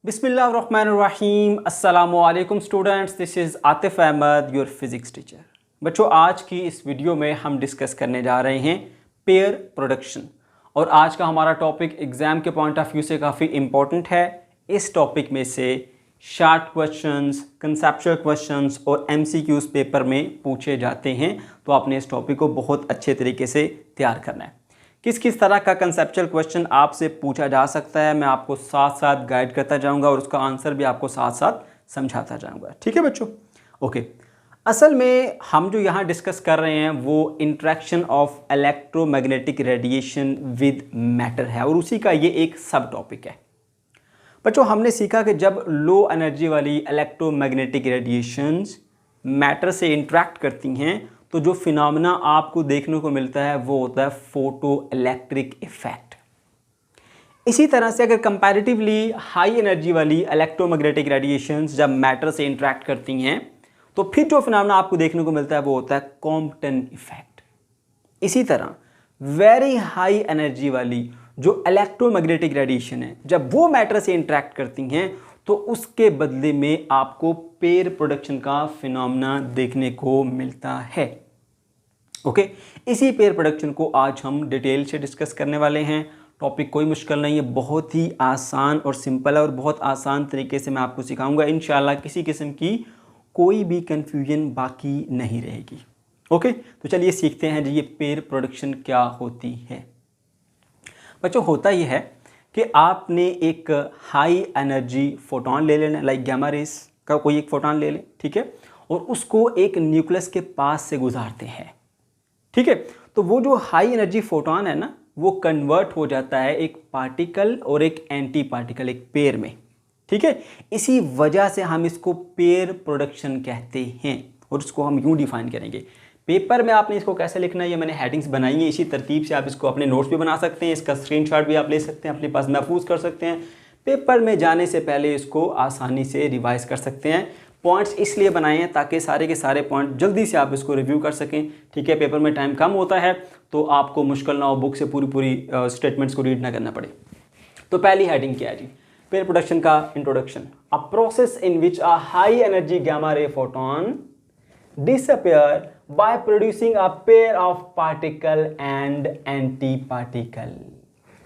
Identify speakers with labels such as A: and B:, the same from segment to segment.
A: बिस्मिल्लाहिर्रहमानिर्रहीम अस्सलामुअलैकुम students, this is Atif Ahmad, your physics teacher. बच्चों, आज की इस वीडियो में हम डिस्कस करने जा रहे हैं पेयर प्रोडक्शन। और आज का हमारा टॉपिक एग्ज़ाम के पॉइंट ऑफ व्यू से काफ़ी इम्पोर्टेंट है। इस टॉपिक में से शार्ट क्वेश्चंस, कंसेप्चुअल क्वेश्चंस और एमसीक्यूज़ पेपर में पूछे जाते हैं, तो आपने इस टॉपिक को बहुत अच्छे तरीके से तैयार करना है। किस किस तरह का कंसेप्चुअल क्वेश्चन आपसे पूछा जा सकता है, मैं आपको साथ साथ गाइड करता जाऊंगा और उसका आंसर भी आपको साथ साथ समझाता जाऊंगा। ठीक है बच्चों, ओके। असल में हम जो यहाँ डिस्कस कर रहे हैं वो interaction of electromagnetic radiation with matter है और उसी का ये एक सब टॉपिक है। बच्चों, हमने सीखा कि जब लो एनर्जी वाली इलेक्ट्रोमैग्नेटिक रेडिएशंस मैटर से इंट्रैक्ट करती हैं तो जो फिनोमेना आपको देखने को मिलता है वो होता है फोटो इलेक्ट्रिक इफेक्ट। इसी तरह से अगर कंपैरेटिवली हाई एनर्जी वाली इलेक्ट्रोमैग्नेटिक रेडिएशंस जब मैटर से इंटरेक्ट करती हैं तो फिर जो फिनोमेना आपको देखने को मिलता है वो होता है कॉम्पटन इफेक्ट। इसी तरह वेरी हाई एनर्जी वाली जो इलेक्ट्रोमैग्नेटिक रेडिएशन है जब वो मैटर से इंटरेक्ट करती हैं तो उसके बदले में आपको पेयर प्रोडक्शन का फिनोमेना देखने को मिलता है। ओके, इसी पेयर प्रोडक्शन को आज हम डिटेल से डिस्कस करने वाले हैं। टॉपिक कोई मुश्किल नहीं है, बहुत ही आसान और सिंपल है और बहुत आसान तरीके से मैं आपको सिखाऊंगा। इंशाल्लाह किसी किस्म की कोई भी कंफ्यूजन बाकी नहीं रहेगी। ओके, तो चलिए सीखते हैं जी ये पेयर प्रोडक्शन क्या होती है। बच्चों, होता यह है कि आपने एक हाई एनर्जी फोटोन ले लेना, लाइक गामा रेस का कोई एक फोटोन ले लें, ठीक है, और उसको एक न्यूक्लियस के पास से गुजारते हैं। ठीक है, तो वो जो हाई एनर्जी फोटोन है ना, वो कन्वर्ट हो जाता है एक पार्टिकल और एक एंटी पार्टिकल, एक पेयर में। ठीक है, इसी वजह से हम इसको पेयर प्रोडक्शन कहते हैं और इसको हम यूं डिफाइन करेंगे। पेपर में आपने इसको कैसे लिखना है ये मैंने हेडिंग्स बनाई हैं, इसी तरतीब से आप इसको अपने नोट्स भी बना सकते हैं, इसका स्क्रीनशॉट भी आप ले सकते हैं, अपने पास महफूज कर सकते हैं। पेपर में जाने से पहले इसको आसानी से रिवाइज कर सकते हैं। पॉइंट्स इसलिए बनाए हैं ताकि सारे के सारे पॉइंट जल्दी से आप इसको रिव्यू कर सकें। ठीक है, पेपर में टाइम कम होता है तो आपको मुश्किल ना हो बुक से पूरी स्टेटमेंट्स को रीड ना करना पड़े। तो पहली हेडिंग क्या है जी, पेयर प्रोडक्शन का introduction. A process in which a high energy gamma ray photon disappear by producing a pair of particle and anti-particle।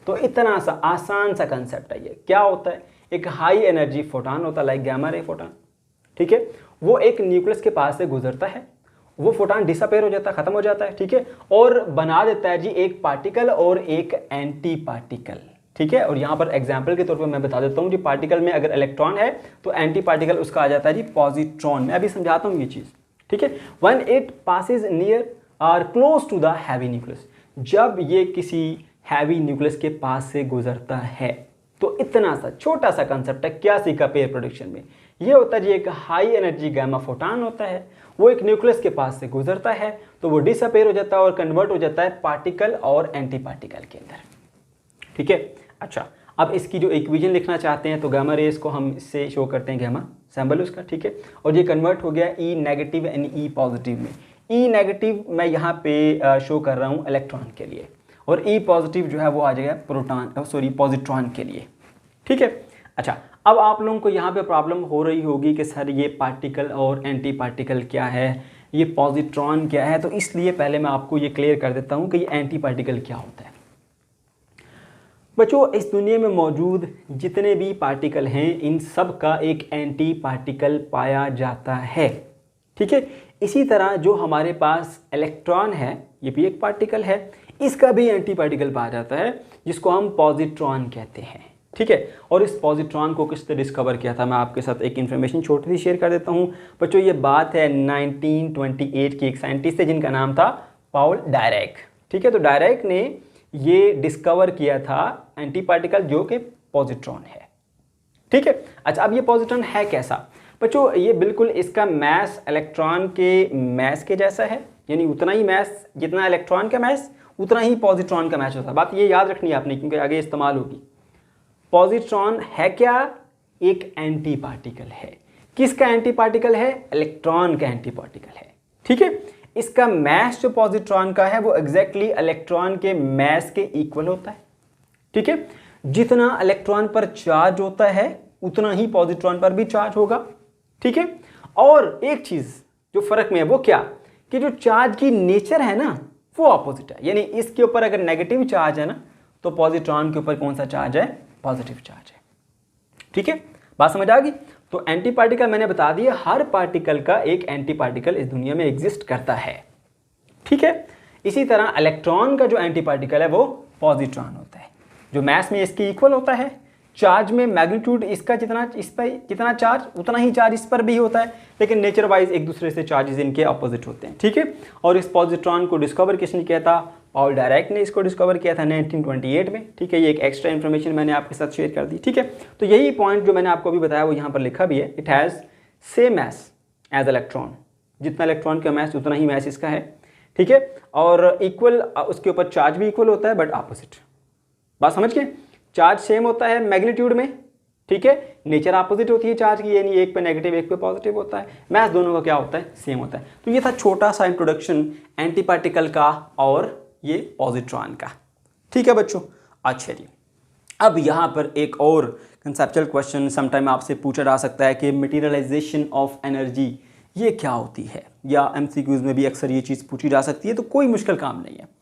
A: तो इतना सा आसान सा कंसेप्ट है ये। क्या होता है, एक हाई एनर्जी फोटोन होता है लाइक गामा रे फोटोन, ठीक है, वो एक न्यूक्लियस के पास से गुजरता है, वो फोटोन डिसअपीयर हो जाता है, खत्म हो जाता है, ठीक है, और बना देता है जी एक पार्टिकल और एक एंटी पार्टिकल। ठीक है, और यहाँ पर एग्जाम्पल के तौर पर मैं बता देता हूँ जी, पार्टिकल में अगर इलेक्ट्रॉन है तो एंटी पार्टिकल उसका आ जाता है जी पॉजिट्रॉन। मैं अभी समझाता हूँ ये चीज़। ठीक है, व्हेन इट पासेज नियर और close to the heavy nucleus, जब ये किसी हैवी न्यूक्लियस के पास से गुजरता है। तो इतना सा छोटा सा कंसेप्ट है। क्या सीखा पेयर प्रोडक्शन में, ये होता है जी एक हाई एनर्जी गामा फोटोन होता है, वो एक न्यूक्लियस के पास से गुजरता है तो वो डिसअपीयर हो जाता है और कन्वर्ट हो जाता है पार्टिकल और एंटी पार्टिकल के अंदर। ठीक है, अच्छा, अब इसकी जो इक्वेशन लिखना चाहते हैं तो गामा रेस को हम इससे शो करते हैं, गामा सैम्बल उसका, ठीक है, और ये कन्वर्ट हो गया ई नेगेटिव एंड ई पॉजिटिव में। ई नेगेटिव मैं यहाँ पे शो कर रहा हूँ इलेक्ट्रॉन के लिए और ई पॉजिटिव जो है वो आ जाएगा प्रोटॉन पॉजिट्रॉन के लिए। ठीक है, अच्छा, अब आप लोगों को यहाँ पे प्रॉब्लम हो रही होगी कि सर ये पार्टिकल और एंटी पार्टिकल क्या है, ये पॉजिट्रॉन क्या है, तो इसलिए पहले मैं आपको ये क्लियर कर देता हूँ कि ये एंटी पार्टिकल क्या होता है। बच्चों, इस दुनिया में मौजूद जितने भी पार्टिकल हैं इन सब का एक एंटी पार्टिकल पाया जाता है। ठीक है, इसी तरह जो हमारे पास इलेक्ट्रॉन है ये भी एक पार्टिकल है, इसका भी एंटी पार्टिकल पाया जाता है जिसको हम पॉजिट्रॉन कहते हैं। ठीक है, और इस पॉजिट्रॉन को किसने डिस्कवर किया था, मैं आपके साथ एक इन्फॉर्मेशन छोटी सी शेयर कर देता हूँ। बच्चों, ये बात है 1928 की, एक साइंटिस्ट है जिनका नाम था पाउल डायरेक। ठीक है, तो डायरेक ने ये डिस्कवर किया था एंटी पार्टिकल जो कि पॉजिट्रॉन है। ठीक है, अच्छा, अब ये पॉजिट्रॉन है कैसा। बच्चों, ये बिल्कुल इसका मैस इलेक्ट्रॉन के मैस के जैसा है, यानी उतना ही मैस जितना इलेक्ट्रॉन का मैस उतना ही पॉजिट्रॉन का मैस होता है। बात ये याद रखनी है आपने क्योंकि आगे इस्तेमाल होगी। पॉजिट्रॉन है क्या, एक एंटी पार्टिकल है। किसका एंटी पार्टिकल है, इलेक्ट्रॉन का एंटी पार्टिकल है। ठीक है, इसका मैस जो पॉजिट्रॉन का है वो एग्जैक्टली इलेक्ट्रॉन के मैस के इक्वल होता है। ठीक है, जितना इलेक्ट्रॉन पर चार्ज होता है उतना ही पॉजिट्रॉन पर भी चार्ज होगा। ठीक है, और एक चीज जो फर्क में है वो क्या, कि जो चार्ज की नेचर है ना वो ऑपोजिट है। यानी इसके ऊपर अगर नेगेटिव चार्ज है ना तो पॉजिट्रॉन के ऊपर कौन सा चार्ज है, पॉजिटिव चार्ज है। ठीक है, बात समझ आ गई। तो एंटी पार्टिकल मैंने बता दिया, हर पार्टिकल का एक एंटी पार्टिकल इस दुनिया में एग्जिस्ट करता है। ठीक है, इसी तरह इलेक्ट्रॉन का जो एंटी पार्टिकल है वो पॉजिट्रॉन होता है, जो मैस में इसके इक्वल होता है, चार्ज में मैग्नीट्यूड इसका जितना इस पर जितना चार्ज उतना ही चार्ज इस पर भी होता है, लेकिन नेचर वाइज एक दूसरे से चार्जेस इनके अपोजिट होते हैं। ठीक है, और इस पॉजिट्रॉन को डिस्कवर किसने किया था, पॉल डायरेक्ट ने इसको डिस्कवर किया था 1928 में। ठीक है, ये एक एक्स्ट्रा इन्फॉर्मेशन मैंने आपके साथ शेयर कर दी। ठीक है, तो यही पॉइंट जो मैंने आपको अभी बताया वो यहाँ पर लिखा भी है, it has same mass as electron, जितना इलेक्ट्रॉन का मैस उतना ही मैस इसका है। ठीक है, और इक्वल उसके ऊपर चार्ज भी इक्वल होता है बट अपोजिट। बात समझ गए, चार्ज सेम होता है मैग्नीट्यूड में। ठीक है, नेचर अपोजिट होती है चार्ज की, यानी एक पे नेगेटिव एक पे पॉजिटिव होता है, मैथ दोनों का क्या होता है, सेम होता है। तो ये था छोटा सा इंट्रोडक्शन एंटी पार्टिकल का और ये पॉजिट्रॉन का। ठीक है बच्चों, अच्छा जी, अब यहाँ पर एक और कंसेप्चुअल क्वेश्चन समटाइम आपसे पूछा जा सकता है कि मटीरियलाइजेशन ऑफ एनर्जी ये क्या होती है, या एमसीक्यूज में भी अक्सर ये चीज़ पूछी जा सकती है, तो कोई मुश्किल काम नहीं है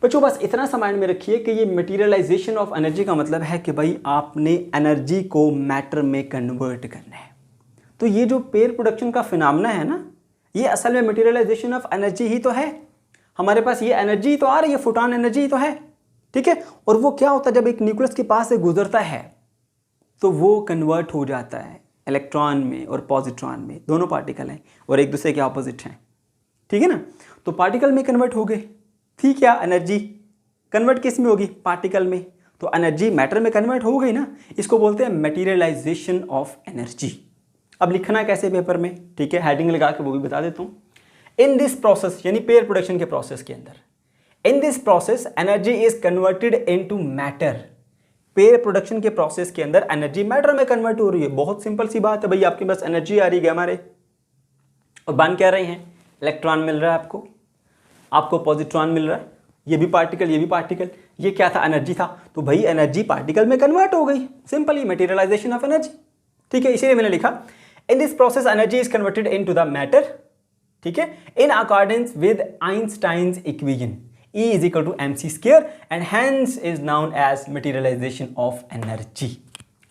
A: बच्चों। बस इतना सा माइंड में रखिए कि ये मटीरियलाइजेशन ऑफ एनर्जी का मतलब है कि भाई आपने एनर्जी को मैटर में कन्वर्ट करना है। तो ये जो पेयर प्रोडक्शन का फिनोमेना है ना, ये असल में मटीरियलाइजेशन ऑफ एनर्जी ही तो है। हमारे पास ये एनर्जी तो आ रही है, फोटॉन एनर्जी तो है। ठीक है, और वो क्या होता है, जब एक न्यूक्लियस के पास से गुजरता है तो वो कन्वर्ट हो जाता है इलेक्ट्रॉन में और पॉजिट्रॉन में, दोनों पार्टिकल हैं और एक दूसरे के ऑपोजिट हैं। ठीक है ना, तो पार्टिकल में कन्वर्ट हो गए। ठीक है, एनर्जी कन्वर्ट किस में होगी, पार्टिकल में, तो एनर्जी मैटर में कन्वर्ट हो गई ना, इसको बोलते हैं मटीरियलाइजेशन ऑफ एनर्जी। अब लिखना कैसे पेपर में, ठीक है, हेडिंग लगा के वो भी बता देता हूँ। इन दिस प्रोसेस, यानी पेयर प्रोडक्शन के प्रोसेस के अंदर, in this process energy is converted into matter. Pair production के प्रोसेस के अंदर एनर्जी मैटर में कन्वर्ट हो रही है। बहुत सिंपल सी बात है भाई, आपके पास एनर्जी आ रही है गामा रे और बन क्या रहे हैं, इलेक्ट्रॉन मिल रहा है आपको पॉजिट्रॉन मिल रहा है, ये भी पार्टिकल ये भी पार्टिकल, ये क्या था, एनर्जी था, तो भाई एनर्जी पार्टिकल में कन्वर्ट हो गई, सिंपली मटीरियलाइजेशन ऑफ एनर्जी। ठीक है, इसीलिए मैंने लिखा in this process energy is converted into the matter. ठीक है, in accordance with Einstein's equation E is equal to mc square and hence is known as materialization of energy।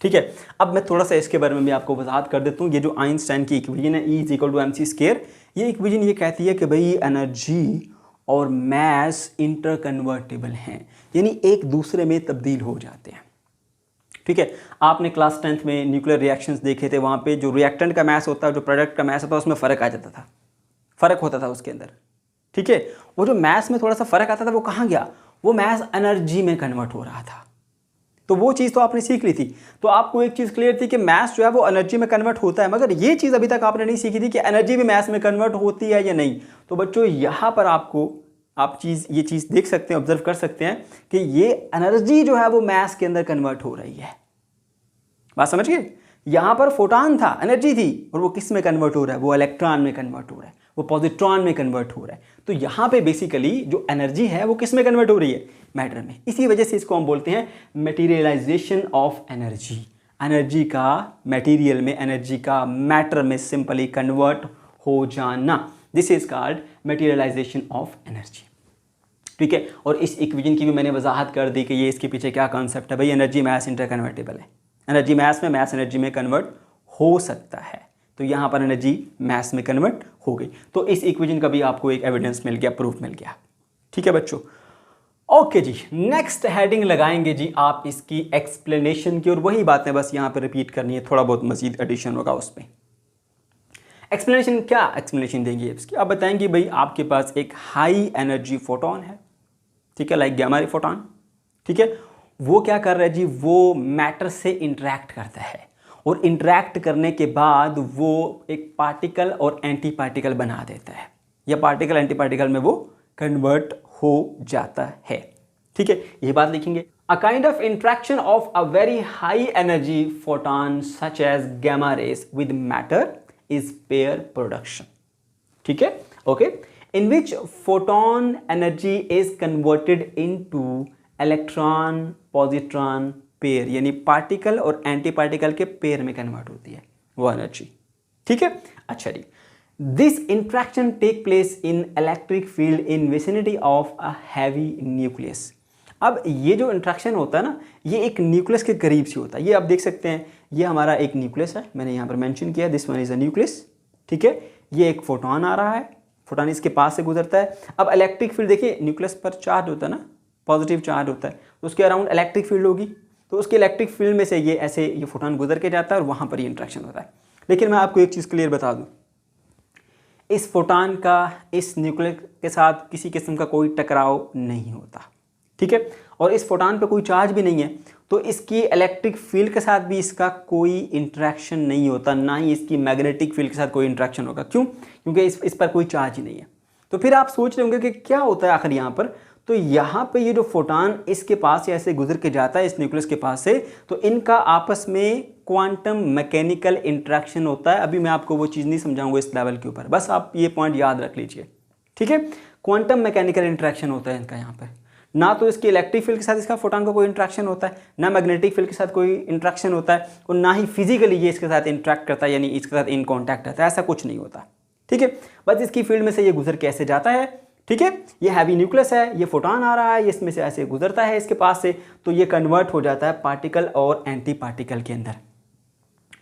A: ठीक है, अब मैं थोड़ा सा इसके बारे में भी आपको वजाहत कर देता हूँ। ये जो आइंस्टाइन की इक्वेशन है E is equal to mc square, ये इक्वेशन ये कहती है कि भाई एनर्जी और मैस इंटर कन्वर्टेबल हैं, यानी एक दूसरे में तब्दील हो जाते हैं। ठीक है, आपने क्लास 10th में न्यूक्लियर रिएक्शंस देखे थे, वहाँ पे जो रिएक्टेंट का मैस होता है, जो प्रोडक्ट का मैस होता है, उसमें फ़र्क आ जाता था, फ़र्क होता था उसके अंदर। ठीक है, वो जो मैस में थोड़ा सा फ़र्क आता था वो कहाँ गया, वो मैस एनर्जी में कन्वर्ट हो रहा था। तो वो चीज़ तो आपने सीख ली थी, तो आपको एक चीज़ क्लियर थी कि मैस जो है वो एनर्जी में कन्वर्ट होता है, मगर ये चीज़ अभी तक आपने नहीं सीखी थी कि एनर्जी भी मैस में कन्वर्ट होती है या नहीं। तो बच्चों यहाँ पर आपको ये चीज़ देख सकते हैं, ऑब्जर्व कर सकते हैं कि ये एनर्जी जो है वो मैस के अंदर कन्वर्ट हो रही है। बात समझ गए, यहाँ पर फोटॉन था, एनर्जी थी, और वो किस में कन्वर्ट हो रहा है, वो इलेक्ट्रॉन में कन्वर्ट हो रहा है, वो पॉजिट्रॉन में कन्वर्ट हो रहा है। तो यहाँ पे बेसिकली जो एनर्जी है वो किस में कन्वर्ट हो रही है, मैटर में। इसी वजह से इसको हम बोलते हैं मटीरियलाइजेशन ऑफ एनर्जी। एनर्जी का मटेरियल में, एनर्जी का मैटर में सिंपली कन्वर्ट हो जाना, this is called materialization of energy. ठीक है, और इस इक्वेशन की भी मैंने वजाहत कर दी कि ये इसके पीछे क्या कॉन्सेप्ट है। भाई एनर्जी मैस इंटर कन्वर्टेबल है, एनर्जी मैस में, मैस एनर्जी में कन्वर्ट हो सकता है, तो यहाँ पर एनर्जी मैस में कन्वर्ट हो गई। तो इस इक्वेशन का भी आपको एक एविडेंस मिल गया, प्रूफ मिल गया। ठीक है बच्चों, ओके जी, नेक्स्ट हेडिंग लगाएंगे जी आप इसकी एक्सप्लेनेशन की, और वही बातें बस यहाँ पे रिपीट करनी है, थोड़ा बहुत मजीद एडिशन होगा उसमें। एक्सप्लेनेशन क्या एक्सप्लेनेशन देंगे इसकी, आप बताएंगे भाई आपके पास एक हाई एनर्जी फोटोन है, ठीक है, लाइक गामा रे फोटोन। ठीक है, वो क्या कर रहा है जी, वो मैटर से इंटरेक्ट करता है, और इंटरेक्ट करने के बाद वो एक पार्टिकल और एंटी पार्टिकल बना देता है, या पार्टिकल एंटी पार्टिकल में वो कन्वर्ट हो जाता है। ठीक है, ये बात लिखेंगे। A kind of interaction of a very high energy photon such as gamma rays with matter is pair production. ठीक है, okay, in which photon energy is converted into electron, positron, pair, यानी पार्टिकल और anti particle के pair में convert होती है वो energy. ठीक है, अच्छा जी। This interaction take place in electric field in vicinity of a heavy nucleus. अब ये जो इंट्रैक्शन होता है ना, ये एक न्यूक्लियस के करीब से होता है। ये आप देख सकते हैं, ये हमारा एक न्यूक्लियस है, मैंने यहाँ पर मेंशन किया, this one is a nucleus. ठीक है, ये एक फोटोन आ रहा है, फोटोन इसके पास से गुजरता है। अब इलेक्ट्रिक फील्ड देखिए, न्यूक्लियस पर चार्ज होता है ना, पॉजिटिव चार्ज होता है, तो उसके अराउंड इलेक्ट्रिक फील्ड होगी, तो उसके इलेक्ट्रिक फील्ड में से ये ऐसे ये फोटोन गुजर के जाता है और वहाँ पर ये इंट्रैक्शन होता है। लेकिन मैं आपको एक चीज़ क्लियर बता दूँ, इस फोटोन का इस न्यूक्लियस के साथ किसी किस्म का कोई टकराव नहीं होता। ठीक है, और इस फोटोन पे कोई चार्ज भी नहीं है, तो इसकी इलेक्ट्रिक फील्ड के साथ भी इसका कोई इंटरेक्शन नहीं होता, ना ही इसकी मैग्नेटिक फील्ड के साथ कोई इंटरेक्शन होगा। क्यों? क्योंकि इस पर कोई चार्ज ही नहीं है। तो फिर आप सोच रहे होंगे कि क्या होता है आखिर यहाँ पर। तो यहाँ पे ये जो फोटोन इसके पास से ऐसे गुजर के जाता है इस न्यूक्लियस के पास से, तो इनका आपस में क्वांटम मैकेनिकल इंटरेक्शन होता है। अभी मैं आपको वो चीज़ नहीं समझाऊंगा इस लेवल के ऊपर, बस आप ये पॉइंट याद रख लीजिए। ठीक है, क्वांटम मैकेनिकल इंटरेक्शन होता है इनका यहाँ पर। ना तो इसकी इलेक्ट्रिक फील्ड के साथ इसका फोटोन का कोई इंट्रैक्शन होता है, ना मैग्नेटिक फील्ड के साथ कोई इंट्रैक्शन होता है, और ना ही फिजिकली ये इसके साथ इंट्रैक्ट करता है, यानी इसके साथ इन कॉन्टैक्ट रहता है, ऐसा कुछ नहीं होता। ठीक है, बस इसकी फील्ड में से ये गुजर कैसे जाता है। ठीक है, ये हैवी न्यूक्लियस है, ये फोटोन आ रहा है, ये इसमें से ऐसे गुजरता है इसके पास से, तो ये कन्वर्ट हो जाता है पार्टिकल और एंटी पार्टिकल के अंदर।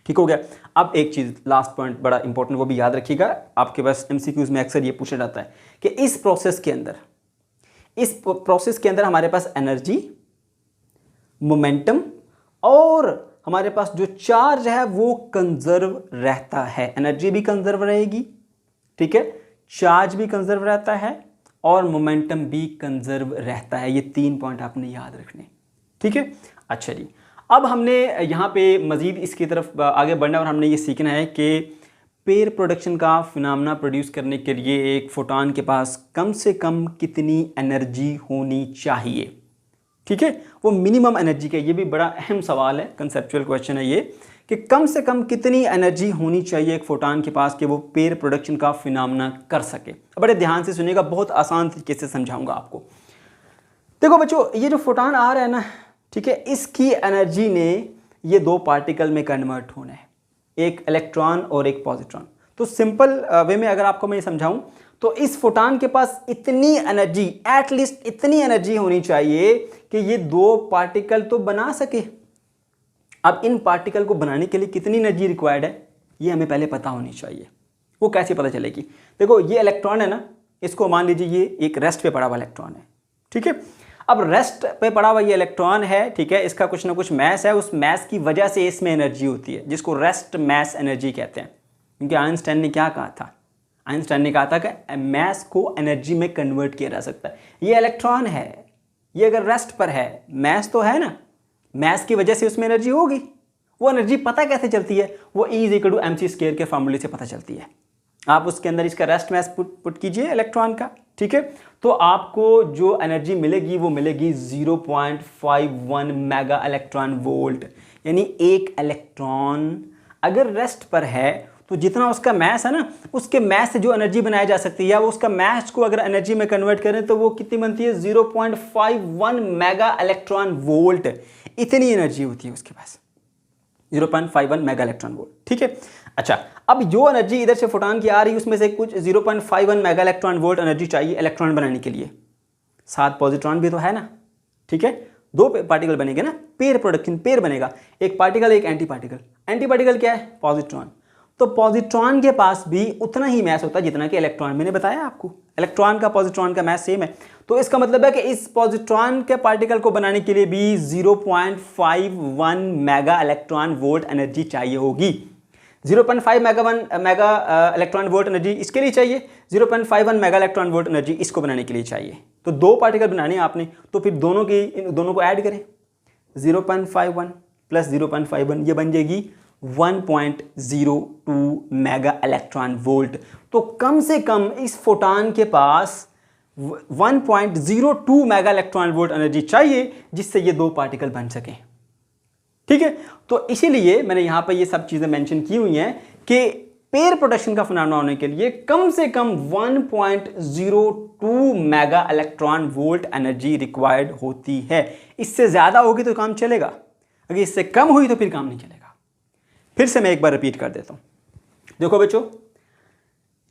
A: ठीक हो गया। अब एक चीज़ लास्ट पॉइंट बड़ा इंपॉर्टेंट, वो भी याद रखिएगा, आपके पास एमसीक्यूज़ में अक्सर ये पूछा जाता है कि इस प्रोसेस के अंदर हमारे पास एनर्जी, मोमेंटम और हमारे पास जो चार्ज है वो कंजर्व रहता है। एनर्जी भी कंजर्व रहेगी, ठीक है, चार्ज भी कंजर्व रहता है और मोमेंटम भी कंजर्व रहता है। ये 3 पॉइंट आपने याद रखने। ठीक है, अच्छा जी। अब हमने यहाँ पे मज़ीद इसकी तरफ आगे बढ़ना और हमने ये सीखना है कि पेयर प्रोडक्शन का फिनोमेना प्रोड्यूस करने के लिए एक फोटोन के पास कम से कम कितनी एनर्जी होनी चाहिए। ठीक है, वो मिनिमम एनर्जी का, ये भी बड़ा अहम सवाल है, कंसेप्चुअल क्वेश्चन है ये, कि कम से कम कितनी एनर्जी होनी चाहिए एक फोटोन के पास कि वो पेयर प्रोडक्शन का फिनोमेना कर सके। बड़े ध्यान से सुनिएगा, बहुत आसान तरीके से समझाऊंगा आपको। देखो बच्चों, ये जो फोटोन आ रहा है ना, ठीक है, इसकी एनर्जी ने ये 2 पार्टिकल में कन्वर्ट होना है, एक इलेक्ट्रॉन और एक पॉजिट्रॉन। तो सिंपल वे में अगर आपको मैं समझाऊं तो इस फोटोन के पास इतनी एनर्जी, एटलीस्ट इतनी एनर्जी होनी चाहिए कि ये 2 पार्टिकल तो बना सके। अब इन पार्टिकल को बनाने के लिए कितनी एनर्जी रिक्वायर्ड है ये हमें पहले पता होनी चाहिए। वो कैसे पता चलेगी? देखो, ये इलेक्ट्रॉन है ना, इसको मान लीजिए ये एक रेस्ट पे पड़ा हुआ इलेक्ट्रॉन है। ठीक है, अब रेस्ट पे पड़ा हुआ ये इलेक्ट्रॉन है, ठीक है, इसका कुछ ना कुछ मैस है, उस मैस की वजह से इसमें एनर्जी होती है, जिसको रेस्ट मैस एनर्जी कहते हैं। क्योंकि आइंस्टाइन ने क्या कहा था? आइंस्टाइन ने कहा था कि मैस को एनर्जी में कन्वर्ट किया जा सकता है। ये इलेक्ट्रॉन है, ये अगर रेस्ट पर है, मैस तो है ना, मैस की वजह से उसमें एनर्जी होगी। वो एनर्जी पता कैसे चलती है? वो E=mc² के फार्मूले से पता चलती है। आप उसके अंदर इसका रेस्ट मैस पुट कीजिए इलेक्ट्रॉन का, ठीक है, तो आपको जो एनर्जी मिलेगी वो मिलेगी 0.51 मेगा इलेक्ट्रॉन वोल्ट। यानी एक इलेक्ट्रॉन अगर रेस्ट पर है तो जितना उसका मैस है ना, उसके मैस से जो एनर्जी बनाई जा सकती है, या वो उसका मैस को अगर एनर्जी में कन्वर्ट करें तो वो कितनी बनती है? 0.51 मेगा इलेक्ट्रॉन वोल्ट। इतनी एनर्जी होती है उसके पास, 0.51 मेगा इलेक्ट्रॉन वोल्ट। ठीक है, अच्छा, अब जो एनर्जी इधर से फोटोन की आ रही है उसमें से कुछ 0.51 मेगा इलेक्ट्रॉन वोल्ट एनर्जी चाहिए इलेक्ट्रॉन बनाने के लिए। 7 पॉजिट्रॉन भी तो है ना, ठीक है, 2 पार्टिकल बनेंगे ना, पेयर प्रोडक्शन, पेयर बनेगा, एक पार्टिकल एक एंटी पार्टिकल। एंटी पार्टिकल क्या है? पॉजिट्रॉन। तो पॉजिट्रॉन के पास भी उतना ही मैस होता है जितना कि इलेक्ट्रॉन। मैंने बताया आपको, इलेक्ट्रॉन का पॉजिट्रॉन का मैस सेम है। तो इसका मतलब है कि इस पॉजिट्रॉन के पार्टिकल को बनाने के लिए भी 0.51 मेगा इलेक्ट्रॉन वोल्ट एनर्जी चाहिए होगी। 0.5 मेगा इलेक्ट्रॉन वोल्ट एनर्जी इसके लिए चाहिए, 0.51 मेगा इलेक्ट्रॉन वोल्ट एनर्जी इसको बनाने के लिए चाहिए। तो 2 पार्टिकल बनाने हैं आपने, तो फिर दोनों को ऐड करें, 0.51 प्लस 0.51 ये बन जाएगी 1.02 मेगा इलेक्ट्रॉन वोल्ट। तो कम से कम इस फोटोन के पास 1.02 मेगा इलेक्ट्रॉन वोल्ट एनर्जी चाहिए जिससे ये 2 पार्टिकल बन सकें। ठीक है, तो इसीलिए मैंने यहां पर ये सब चीजें मेंशन की हुई हैं कि पेयर प्रोडक्शन का फिनोमेना होने के लिए कम से कम 1.02 mega electron volt energy required होती है। इससे ज्यादा होगी तो काम चलेगा, अगर इससे कम हुई तो फिर काम नहीं चलेगा। फिर से मैं एक बार रिपीट कर देता हूँ। देखो बच्चों,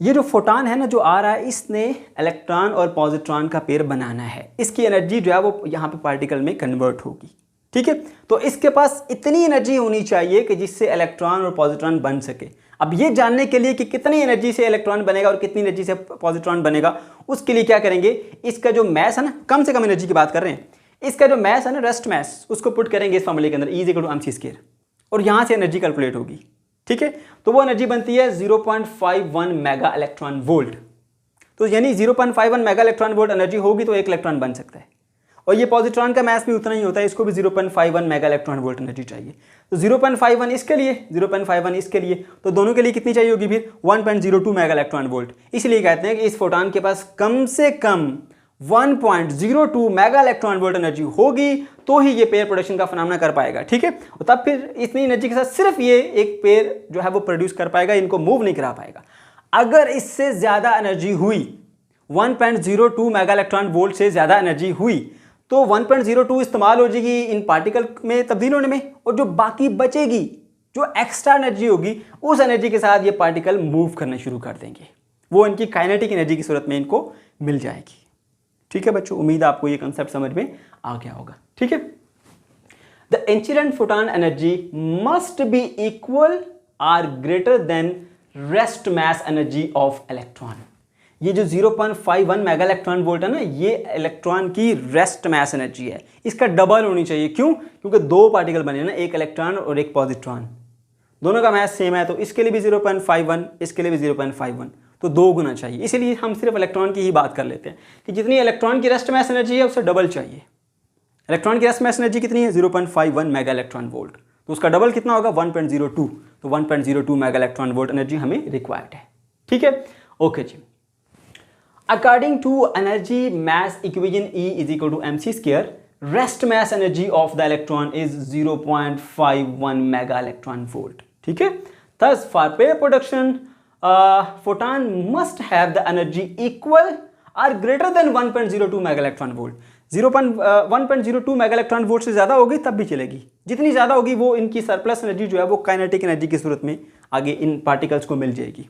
A: ये जो फोटॉन है ना जो आ रहा है, इसने इलेक्ट्रॉन और पॉजिट्रॉन का पेयर बनाना है। इसकी एनर्जी जो है वो यहाँ पे पार्टिकल में कन्वर्ट होगी, ठीक है। तो इसके पास इतनी एनर्जी होनी चाहिए कि जिससे इलेक्ट्रॉन और पॉजिट्रॉन बन सके। अब ये जानने के लिए कि कितनी एनर्जी से इलेक्ट्रॉन बनेगा और कितनी एनर्जी से पॉजिट्रॉन बनेगा, उसके लिए क्या करेंगे, इसका जो मैस है ना, कम से कम एनर्जी की बात कर रहे हैं, इसका जो मैस है ना, रेस्ट मैस, उसको पुट करेंगे इस फॉर्मूले के अंदर, E=mc² और यहाँ से एनर्जी कैलकुलेट होगी, ठीक है। तो वो एनर्जी बनती है 0.51 मेगा इलेक्ट्रॉन वोल्ट। तो यानी 0.51 मेगा इलेक्ट्रॉन वोल्ट एनर्जी होगी तो एक इलेक्ट्रॉन बन सकता है। और ये पॉजिट्रॉन का मैस भी उतना ही होता है, इसको भी 0.51 मेगा इलेक्ट्रॉन वोल्ट एनर्जी चाहिए। तो 0.51 इसके लिए, 0.51 इसके लिए, तो दोनों के लिए कितनी चाहिए होगी फिर 1.02 मेगा इलेक्ट्रॉन वोल्ट। इसलिए कहते हैं कि इस फोटॉन के पास कम से कम 1.02 मेगा इलेक्ट्रॉन वोल्ट एनर्जी होगी तो ही ये पेयर प्रोडक्शन का फिनोमेना कर पाएगा, ठीक है। और तब फिर इतनी एनर्जी के साथ सिर्फ ये एक पेयर जो है वो प्रोड्यूस कर पाएगा, इनको मूव नहीं करा पाएगा। अगर इससे ज्यादा एनर्जी हुई, 1.02 मेगा इलेक्ट्रॉन वोल्ट से ज्यादा एनर्जी हुई, तो 1.02 इस्तेमाल हो जाएगी इन पार्टिकल में तब्दील होने में, और जो बाकी बचेगी, जो एक्स्ट्रा एनर्जी होगी, उस एनर्जी के साथ ये पार्टिकल मूव करना शुरू कर देंगे। वो इनकी काइनेटिक एनर्जी की सूरत में इनको मिल जाएगी, ठीक है बच्चों। उम्मीद आपको ये कंसेप्ट समझ में आ गया होगा, ठीक है। The incident photon energy must be equal or greater than rest mass energy of electron. ये जो 0.51 मेगा इलेक्ट्रॉन वोल्ट है ना, ये इलेक्ट्रॉन की रेस्ट मैस एनर्जी है, इसका डबल होनी चाहिए। क्यों? क्योंकि दो पार्टिकल बने ना, एक इलेक्ट्रॉन और एक पॉजिट्रॉन, दोनों का मैस सेम है, तो इसके लिए भी 0.51, इसके लिए भी 0.51, तो 2 गुना चाहिए। इसीलिए हम सिर्फ इलेक्ट्रॉन की ही बात कर लेते हैं कि जितनी इलेक्ट्रॉन की रेस्ट मैस एनर्जी है उससे डबल चाहिए। इलेक्ट्रॉन की रेस्ट मैस एनर्जी कितनी है? 0.51 मेगा इलेक्ट्रॉन वोल्ट, तो उसका डबल कितना होगा? 1.02, तो 1.02 मेगा इलेक्ट्रॉन वोल्ट एनर्जी हमें रिक्वायर्ड है, ठीक है। ओके जी। According to energy mass equation E=mc², rest mass energy of the electron is 0.51 mega electron volt. ठीक है। Thus, for pair production, photon must have the energy equal or greater than 1.02 mega electron volt. 1.02 mega electron volt से ज़्यादा होगी तब भी चलेगी। जितनी ज़्यादा होगी वो इनकी सरप्लस एनर्जी जो है वो काइनेटिक एनर्जी की सूरत में आगे इन पार्टिकल्स को मिल जाएगी,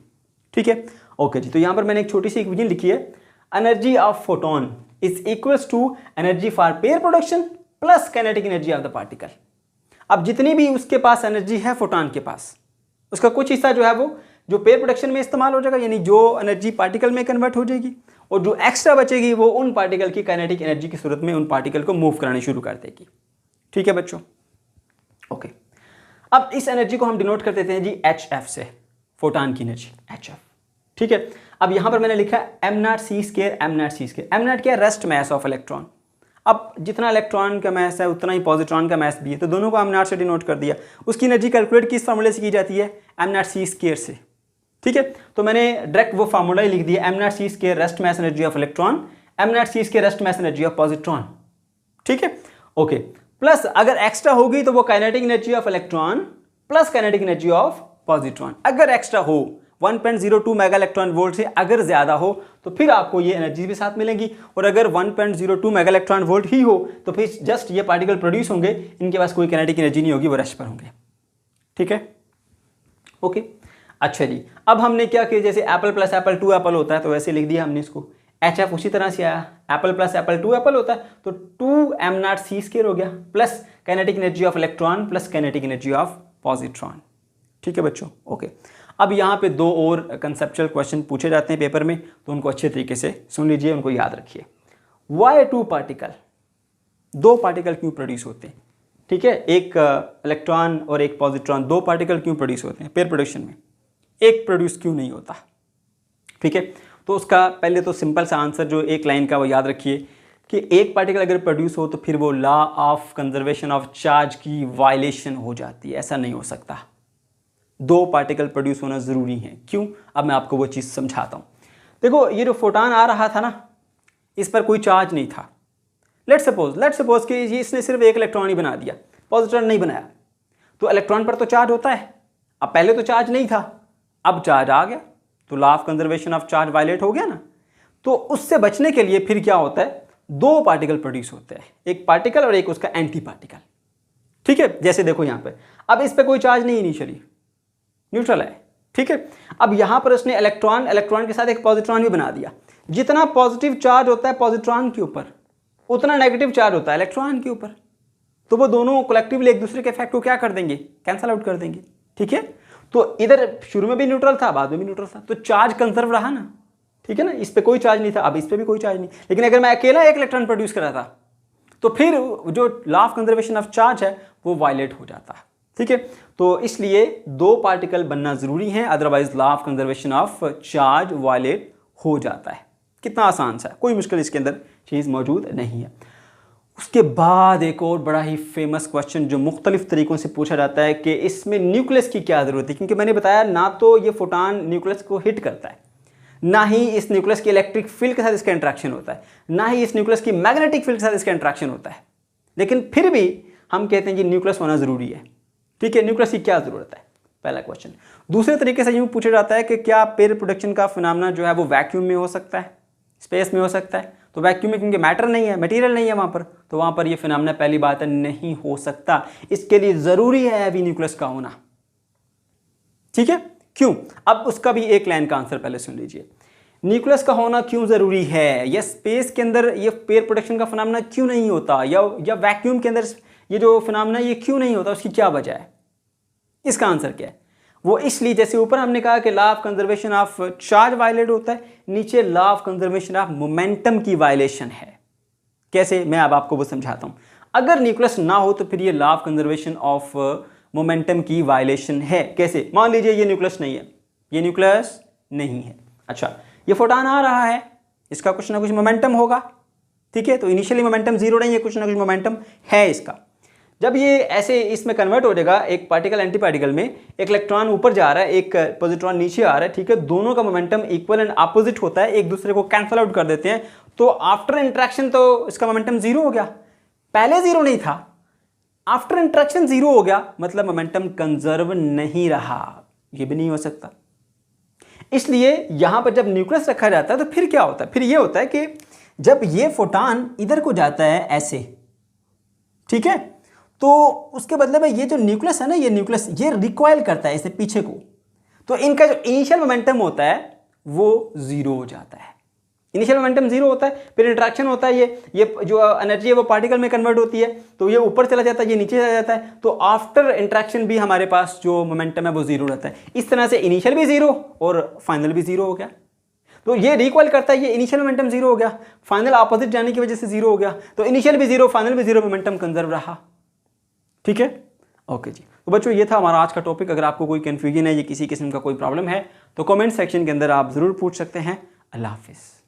A: ठीक है। ओके जी। तो यहाँ पर मैंने एक छोटी सी इक्वेशन लिखी है, energy of photon is equals to energy for pair production plus kinetic energy of the particle. अब जितनी भी उसके पास एनर्जी है फोटोन के पास, उसका कुछ हिस्सा जो है वो जो पेयर प्रोडक्शन में इस्तेमाल हो जाएगा, यानी जो एनर्जी पार्टिकल में कन्वर्ट हो जाएगी, और जो एक्स्ट्रा बचेगी वो उन पार्टिकल की काइनेटिक एनर्जी की सूरत में उन पार्टिकल को मूव करानी शुरू कर देगी, ठीक है बच्चों। ओके। अब इस एनर्जी को हम डिनोट कर देते हैं जी HF से, फोटोन की एनर्जी HF, ठीक है। अब यहां पर मैंने लिखा है m0c², m0c²। m0 क्या है? Rest mass of electron. अब जितना इलेक्ट्रॉन का मैस है उतना ही पॉजिट्रॉन का मैस भी है, तो दोनों को m0 से डिनोट कर दिया। उसकी एनर्जी कैलकुलेट किस फार्मूले से की जाती है? m0c² से, ठीक है। तो मैंने डायरेक्ट वो फार्मूला ही लिख दिया, m0c² rest mass energy of electron, m0c² rest mass energy of positron, ठीक है। ओके। प्लस अगर एक्स्ट्रा होगी तो वो kinetic energy of electron plus kinetic energy of positron. अगर एक्स्ट्रा हो 1.02 मेगा इलेक्ट्रॉन वोल्ट से अगर ज्यादा हो तो फिर आपको ये एनर्जी भी साथ मिलेंगी, और अगर 1.02 मेगा इलेक्ट्रॉन वोल्ट ही हो तो फिर जस्ट ये पार्टिकल प्रोड्यूस होंगे, इनके पास कोई काइनेटिक एनर्जी नहीं होगी, वो रेस्ट पर होंगे, ठीक है। ओके। अच्छा जी। अब हमने क्या किया, जैसे एप्पल प्लस एप्पल 2 एप्पल होता है तो वैसे लिख दिया हमने इसको, HF उसी तरह से आया, एप्पल प्लस एप्पल 2 एप्पल होता है तो 2m0c² हो गया, plus kinetic energy of electron plus kinetic energy of positron, ठीक है बच्चों। ओके। अब यहाँ पे 2 और कंसेप्चुअल क्वेश्चन पूछे जाते हैं पेपर में, तो उनको अच्छे तरीके से सुन लीजिए, उनको याद रखिए। वाई 2 पार्टिकल, 2 पार्टिकल क्यों प्रोड्यूस होते हैं, ठीक है। एक इलेक्ट्रॉन और एक पॉजिट्रॉन, 2 पार्टिकल क्यों प्रोड्यूस होते हैं पेयर प्रोडक्शन में, एक प्रोड्यूस क्यों नहीं होता, ठीक है। तो उसका पहले तो सिंपल सा आंसर जो एक लाइन का वो याद रखिए कि एक पार्टिकल अगर प्रोड्यूस हो तो फिर वो law of conservation of charge की वायलेशन हो जाती है, ऐसा नहीं हो सकता। 2 पार्टिकल प्रोड्यूस होना ज़रूरी है। क्यों? अब मैं आपको वो चीज़ समझाता हूँ। देखो, ये जो फोटॉन आ रहा था ना, इस पर कोई चार्ज नहीं था। लेट्स सपोज कि इसने सिर्फ एक इलेक्ट्रॉन ही बना दिया, पॉजिट्रॉन नहीं बनाया, तो इलेक्ट्रॉन पर तो चार्ज होता है। अब पहले तो चार्ज नहीं था, अब चार्ज आ गया, तो law of conservation of charge violate हो गया ना। तो उससे बचने के लिए फिर क्या होता है, 2 पार्टिकल प्रोड्यूस होते हैं, एक पार्टिकल और एक उसका एंटी पार्टिकल। ठीक है, जैसे देखो यहाँ पे, अब इस पे कोई चार्ज नहीं इनिशियली, न्यूट्रल है। ठीक है, अब यहाँ पर उसने इलेक्ट्रॉन के साथ एक पॉजिट्रॉन भी बना दिया। जितना पॉजिटिव चार्ज होता है पॉजिट्रॉन के ऊपर, उतना नेगेटिव चार्ज होता है इलेक्ट्रॉन के ऊपर। तो वो दोनों कलेक्टिवली एक दूसरे के इफेक्ट को क्या कर देंगे, कैंसल आउट कर देंगे। ठीक है, तो इधर शुरू में भी न्यूट्रल था, बाद में भी न्यूट्रल था, तो चार्ज कंजर्व रहा ना। ठीक है ना, इस पे कोई चार्ज नहीं था, अब इस पे भी कोई चार्ज नहीं। लेकिन अगर मैं अकेला एक इलेक्ट्रॉन प्रोड्यूस कर रहा था तो फिर जो law of conservation of charge है वो वायलेट हो जाता है। ठीक है, तो इसलिए दो पार्टिकल बनना जरूरी है, otherwise law of conservation of charge violate हो जाता है। कितना आसान सा, कोई मुश्किल इसके अंदर चीज़ मौजूद नहीं है। उसके बाद एक और बड़ा ही फेमस क्वेश्चन जो मुख्तलिफ तरीकों से पूछा जाता है कि इसमें न्यूक्लियस की क्या ज़रूरत है, क्योंकि मैंने बताया ना तो ये फोटॉन न्यूक्लियस को हिट करता है, ना ही इस न्यूक्लियस की इलेक्ट्रिक फील्ड के साथ इसका इंट्रैक्शन होता है, ना ही इस न्यूक्लियस की मैग्नेटिक फील्ड के साथ इसका इंट्रैक्शन होता है। लेकिन फिर भी हम कहते हैं कि न्यूक्लियस होना ज़रूरी है। ठीक है, न्यूक्लियस की क्या ज़रूरत है, पहला क्वेश्चन। दूसरे तरीके से यूँ पूछा जाता है कि क्या पेयर प्रोडक्शन का फिनोमेना जो है वो वैक्यूम में हो सकता है, स्पेस में हो सकता है। तो वैक्यूम में क्योंकि मैटर नहीं है, मटेरियल नहीं है वहाँ पर, तो वहाँ पर ये फिनोमेना पहली बात है नहीं हो सकता। इसके लिए ज़रूरी है हैवी न्यूक्लियस का होना। ठीक है, क्यों, अब उसका भी एक लाइन का आंसर पहले सुन लीजिए। न्यूक्लियस का होना क्यों ज़रूरी है, या स्पेस के अंदर ये पेयर प्रोडक्शन का फिनोमेना क्यों नहीं होता, या वैक्यूम के अंदर ये जो फिनोमेना ये क्यों नहीं होता, उसकी क्या वजह है। इसका आंसर क्या है, वो इसलिए जैसे ऊपर हमने कहा कि law of conservation of charge violate होता है, नीचे law of conservation of momentum की वायलेशन है। कैसे, मैं अब आपको वो समझाता हूँ। अगर न्यूक्लियस ना हो तो फिर ये law of conservation of momentum की वायलेशन है। कैसे, मान लीजिए ये न्यूक्लियस नहीं है, ये न्यूक्लियस नहीं है, अच्छा ये फोटॉन आ रहा है, इसका कुछ ना कुछ मोमेंटम होगा। ठीक है, तो इनिशियली मोमेंटम जीरो नहीं है, कुछ ना कुछ मोमेंटम है इसका। जब ये ऐसे इसमें कन्वर्ट हो जाएगा, एक पार्टिकल एंटी पार्टिकल में, एक इलेक्ट्रॉन ऊपर जा रहा है, एक पॉजिट्रॉन नीचे आ रहा है। ठीक है, दोनों का मोमेंटम इक्वल एंड अपोजिट होता है, एक दूसरे को कैंसल आउट कर देते हैं। तो आफ्टर इंट्रैक्शन तो इसका मोमेंटम जीरो हो गया, पहले जीरो नहीं था, आफ्टर इंट्रैक्शन जीरो हो गया, मतलब मोमेंटम कंजर्व नहीं रहा। ये भी नहीं हो सकता। इसलिए यहां पर जब न्यूक्लियस रखा जाता है तो फिर क्या होता है, फिर ये होता है कि जब ये फोटॉन इधर को जाता है ऐसे, ठीक है, तो उसके बदले में ये जो न्यूक्लियस है ना, ये न्यूक्लियस ये रिकॉइल करता है इसे पीछे को, तो इनका जो इनिशियल मोमेंटम होता है वो जीरो हो जाता है। इनिशियल मोमेंटम जीरो होता है, फिर इंट्रैक्शन होता है, ये जो एनर्जी है वो पार्टिकल में कन्वर्ट होती है, तो ये ऊपर चला जाता है, ये नीचे चला जाता है, तो आफ्टर इंट्रैक्शन भी हमारे पास जो मोमेंटम है वो जीरो रहता है। इस तरह से इनिशियल भी जीरो और फाइनल भी जीरो हो गया। तो ये रिकॉइल करता है, ये इनिशियल मोमेंटम जीरो हो गया, फाइनल अपोजिट जाने की वजह से जीरो हो गया, तो इनिशियल भी जीरो, फाइनल भी जीरो, मोमेंटम कंजर्व रहा। ठीक है, ओके जी। तो बच्चों ये था हमारा आज का टॉपिक। अगर आपको कोई कन्फ्यूजन है या किसी किस्म का कोई प्रॉब्लम है तो कमेंट सेक्शन के अंदर आप ज़रूर पूछ सकते हैं। अल्लाह हाफिज़।